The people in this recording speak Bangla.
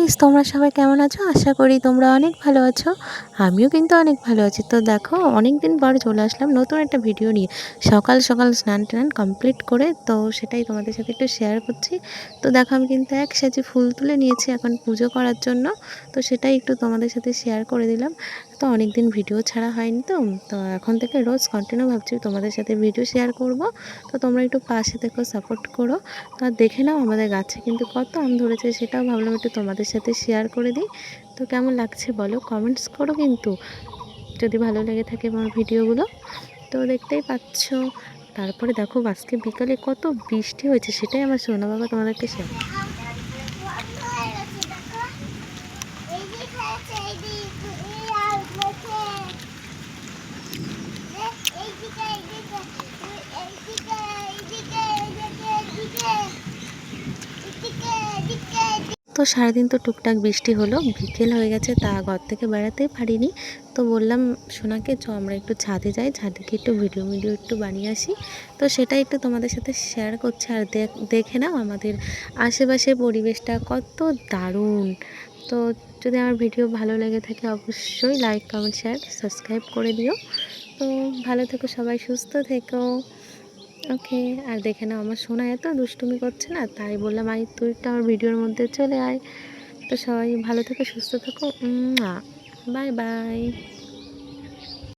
গাইস, তোমরা সবাই কেমন আছো? আশা করি তোমরা অনেক ভালো আছো। আমিও কিন্তু অনেক ভালো আছি। তো দেখো, অনেক দিন পর চলে আসলাম নতুন একটা ভিডিও নিয়ে। সকাল সকাল স্নান টান কমপ্লিট করে তো সেটাই তোমাদের সাথে একটু শেয়ার করছি। তো দেখো, আমি কিন্তু এক সাজি ফুল তুলে নিয়েছি এখন পুজো করার জন্য। তো সেটাই একটু তোমাদের সাথে শেয়ার করে দিলাম। তো অনেক দিন ভিডিও ছাড়া হয়নি, তো এখন থেকে রোজ কন্টিনিউ ভাবছি তোমাদের সাথে ভিডিও শেয়ার করব। তো তোমরা একটু পাশে থেকো, সাপোর্ট করো। তো দেখে নাও, আমাদের গাছে কিন্তু কত আম ধরেছে, সেটাও ভাবলাম একটু তোমাদের সাথে শেয়ার করে দিই। তো কেমন লাগছে বলো, কমেন্টস করো কিন্তু, যদি ভালো লেগে থাকে আমার ভিডিওগুলো। তো দেখতেই পাচ্ছ। তারপরে দেখো, আজকে বিকালে কত বৃষ্টি হয়েছে, সেটাই আমার সোনা বাবা তোমাদেরকে শেয়ার। তো সারাদিন তো টুকটাক বৃষ্টি হলো, বিকেল হয়ে গেছে, তা ঘর থেকে বেড়াতেই পারিনি। তো বললাম সোনাকে, আমরা একটু ছাদে যাই, ছাদে গিয়ে একটু ভিডিও একটু বানিয়ে আসি। তো সেটাই একটু তোমাদের সাথে শেয়ার করছি। আর দেখে নাও আমাদের আশেপাশের পরিবেশটা কত দারুণ। তো যদি আমার ভিডিও ভালো লেগে থাকে অবশ্যই লাইক, কমেন্ট, শেয়ার, সাবস্ক্রাইব করে দিও। তো ভালো থেকো সবাই, সুস্থ থেকো। ওকে। আর দেখে নাও, আমার সোনা এত দুষ্টুমি করছে না, তাই বললাম তুই একটু আমার ভিডিওর মধ্যে চলে আয়। তো সবাই ভালো থেকো, সুস্থ থেকো। Bye bye.